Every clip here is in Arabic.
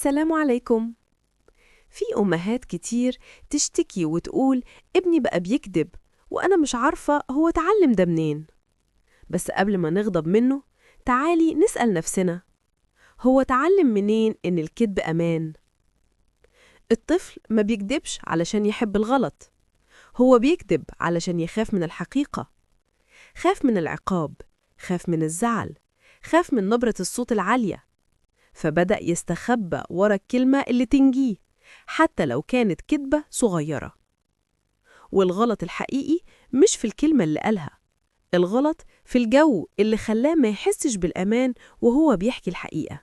السلام عليكم. في أمهات كتير تشتكي وتقول ابني بقى بيكذب وأنا مش عارفة هو اتعلم ده منين. بس قبل ما نغضب منه تعالي نسأل نفسنا، هو اتعلم منين إن الكذب أمان؟ الطفل ما بيكذبش علشان يحب الغلط، هو بيكذب علشان يخاف من الحقيقة، خاف من العقاب، خاف من الزعل، خاف من نبرة الصوت العالية، فبدأ يستخبى ورا الكلمة اللي تنجيه حتى لو كانت كذبة صغيرة. والغلط الحقيقي مش في الكلمة اللي قالها، الغلط في الجو اللي خلاه ما يحسش بالأمان وهو بيحكي الحقيقة.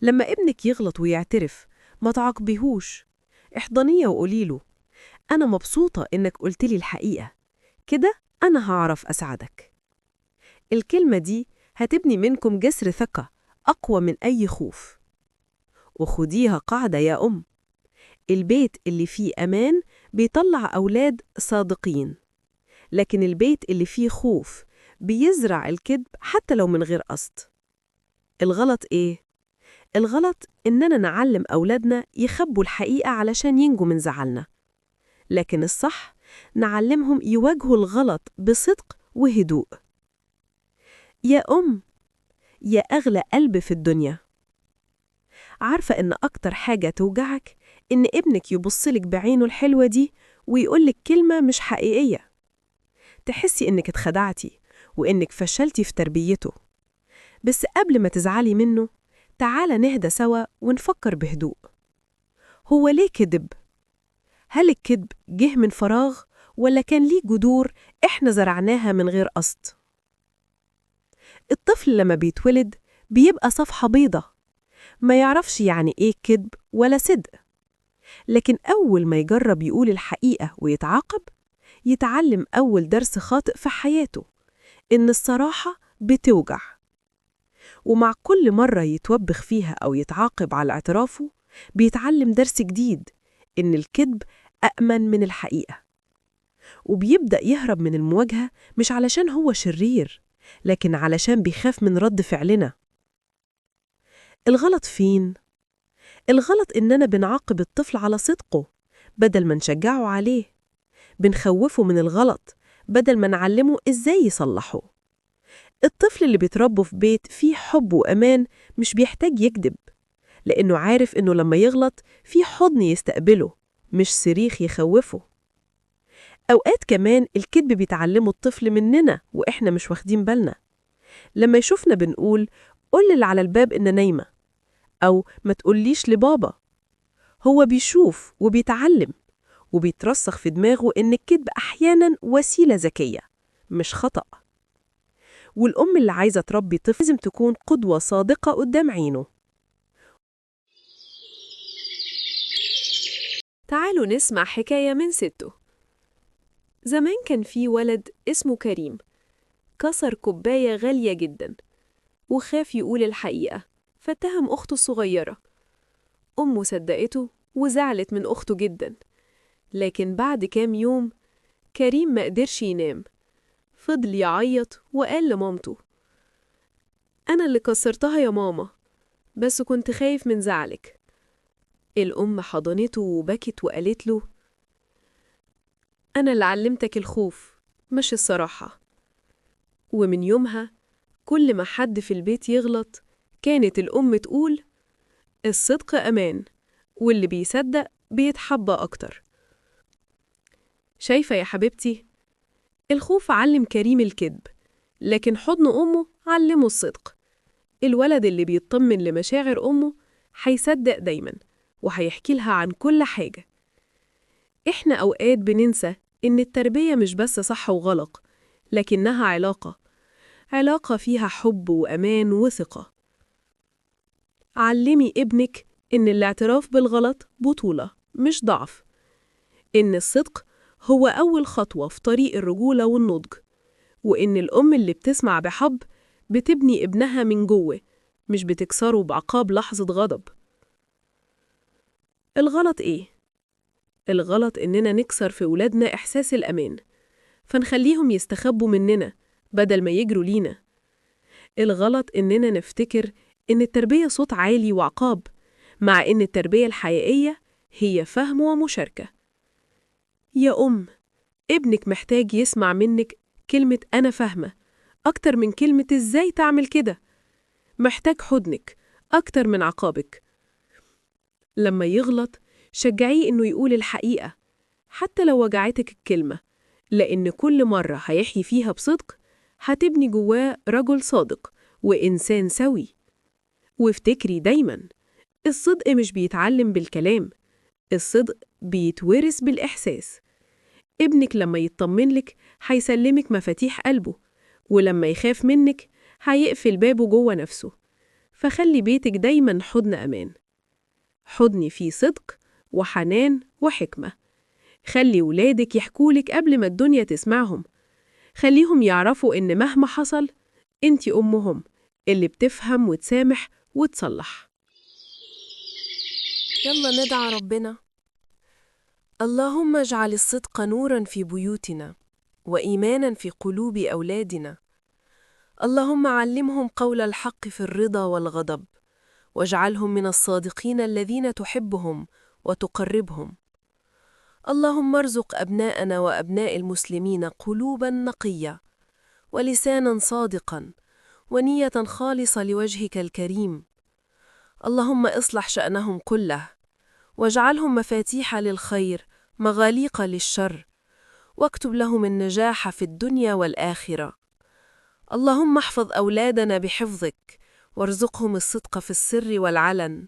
لما ابنك يغلط ويعترف ما تعاقبيهوش، احضنيه وقوليله أنا مبسوطة إنك قلتلي الحقيقة، كده أنا هعرف أساعدك. الكلمة دي هتبني منكم جسر ثقة أقوى من أي خوف. وخديها قاعدة يا أم، البيت اللي فيه أمان بيطلع أولاد صادقين، لكن البيت اللي فيه خوف بيزرع الكذب حتى لو من غير قصد. الغلط إيه؟ الغلط إننا نعلم أولادنا يخبوا الحقيقة علشان ينجوا من زعلنا، لكن الصح نعلمهم يواجهوا الغلط بصدق وهدوء. يا أم، يا أغلى قلب في الدنيا، عارفة إن أكتر حاجة توجعك إن ابنك يبصلك بعينه الحلوة دي ويقولك كلمة مش حقيقية، تحسي إنك اتخدعتي وإنك فشلتي في تربيته. بس قبل ما تزعلي منه تعالى نهدى سوا ونفكر بهدوء، هو ليه كذب؟ هل الكذب جه من فراغ ولا كان ليه جذور إحنا زرعناها من غير قصد؟ الطفل لما بيتولد بيبقى صفحة بيضة، ما يعرفش يعني إيه كذب ولا صدق، لكن أول ما يجرب يقول الحقيقة ويتعاقب يتعلم أول درس خاطئ في حياته، إن الصراحة بتوجع. ومع كل مرة يتوبخ فيها أو يتعاقب على اعترافه بيتعلم درس جديد، إن الكذب أأمن من الحقيقة. وبيبدأ يهرب من المواجهة مش علشان هو شرير، لكن علشان بيخاف من رد فعلنا. الغلط فين؟ الغلط إننا بنعاقب الطفل على صدقه بدل ما نشجعه عليه، بنخوفه من الغلط بدل ما نعلمه إزاي يصلحه. الطفل اللي بيتربى في بيت فيه حب وأمان مش بيحتاج يكذب، لأنه عارف إنه لما يغلط فيه حضن يستقبله مش صريخ يخوفه. أوقات كمان الكذب بيتعلمه الطفل مننا وإحنا مش واخدين بالنا، لما يشوفنا بنقول قول اللي على الباب إن نايمة أو ما تقوليش لبابا، هو بيشوف وبيتعلم وبيترسخ في دماغه إن الكذب أحياناً وسيلة ذكية مش خطأ. والأم اللي عايزة تربي طفل لازم تكون قدوة صادقة قدام عينه. تعالوا نسمع حكاية من سته. زمان كان في ولد اسمه كريم، كسر كوباية غالية جدا وخاف يقول الحقيقة فاتهم أخته الصغيرة. أمه صدقته وزعلت من أخته جدا، لكن بعد كام يوم كريم ما قدرش ينام، فضل يعيط وقال لمامته أنا اللي كسرتها يا ماما، بس كنت خايف من زعلك. الأم حضنته وبكت وقالت له أنا اللي علمتك الخوف مش الصراحة. ومن يومها كل ما حد في البيت يغلط كانت الأم تقول الصدق أمان، واللي بيصدق بيتحبى أكتر. شايفة يا حبيبتي؟ الخوف علم كريم الكذب، لكن حضن أمه علمه الصدق. الولد اللي بيطمن لمشاعر أمه هيصدق دايما وهيحكي لها عن كل حاجة. إحنا أوقات بننسى إن التربية مش بس صح وغلط، لكنها علاقة فيها حب وأمان وثقة. علمي ابنك إن الاعتراف بالغلط بطولة مش ضعف، إن الصدق هو أول خطوة في طريق الرجولة والنضج، وإن الأم اللي بتسمع بحب بتبني ابنها من جوه مش بتكسره بعقاب لحظة غضب. الغلط إيه؟ الغلط إننا نكسر في ولادنا إحساس الأمان فنخليهم يستخبوا مننا بدل ما يجروا لينا. الغلط إننا نفتكر إن التربية صوت عالي وعقاب مع إن التربية الحقيقية هي فهم ومشاركة. يا ابنك محتاج يسمع منك كلمة أنا فاهمة أكتر من كلمة إزاي تعمل كده. محتاج حضنك أكتر من عقابك. لما يغلط شجعيه إنه يقول الحقيقة حتى لو وجعتك الكلمة، لأن كل مرة هيحيي فيها بصدق هتبني جواه رجل صادق وإنسان سوي. وافتكري دايماً، الصدق مش بيتعلم بالكلام، الصدق بيتورث بالإحساس. ابنك لما يطمنلك هيسلمك مفاتيح قلبه، ولما يخاف منك هيقفل بابه جوه نفسه. فخلي بيتك دايماً حضن أمان، حضن فيه صدق وحنان وحكمة. خلي ولادك يحكولك قبل ما الدنيا تسمعهم. خليهم يعرفوا إن مهما حصل أنتي أمهم اللي بتفهم وتسامح وتصلح. يلا ندعى ربنا. اللهم اجعل الصدق نوراً في بيوتنا وإيماناً في قلوب أولادنا. اللهم علمهم قول الحق في الرضا والغضب، واجعلهم من الصادقين الذين تحبهم وتقربهم. اللهم ارزق أبناءنا وأبناء المسلمين قلوباً نقية ولساناً صادقاً ونية خالصة لوجهك الكريم. اللهم اصلح شأنهم كله، واجعلهم مفاتيح للخير مغاليق للشر، واكتب لهم النجاح في الدنيا والآخرة. اللهم احفظ أولادنا بحفظك، وارزقهم الصدق في السر والعلن،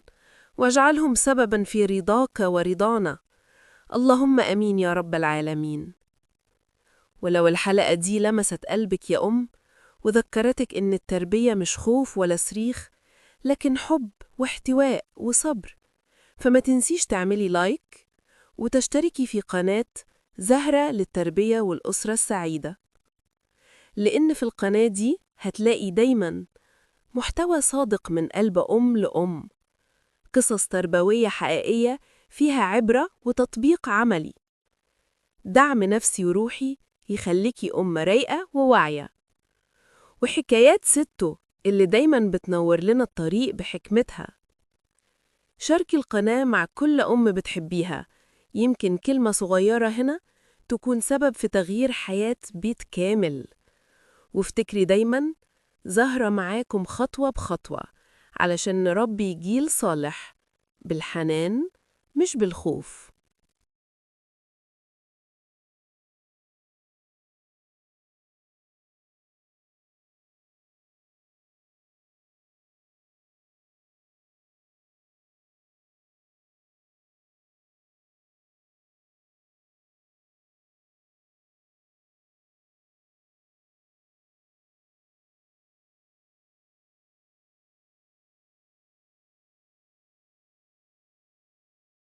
واجعلهم سبباً في رضاك ورضانا. اللهم أمين يا رب العالمين. ولو الحلقة دي لمست قلبك يا وذكرتك إن التربية مش خوف ولا صريخ، لكن حب واحتواء وصبر، فما تنسيش تعملي لايك وتشتركي في قناة زهرة للتربية والأسرة السعيدة، لأن في القناة دي هتلاقي دايماً محتوى صادق من قلب لأم، قصص تربوية حقيقية فيها عبرة وتطبيق عملي، دعم نفسي وروحي يخليكي رايقة وواعية، وحكايات ستو اللي دايماً بتنور لنا الطريق بحكمتها. شاركي القناة مع كل بتحبيها، يمكن كلمة صغيرة هنا تكون سبب في تغيير حياة بيت كامل. وافتكري دايماً، زهرة معاكم خطوة بخطوة علشان نربي جيل صالح بالحنان مش بالخوف.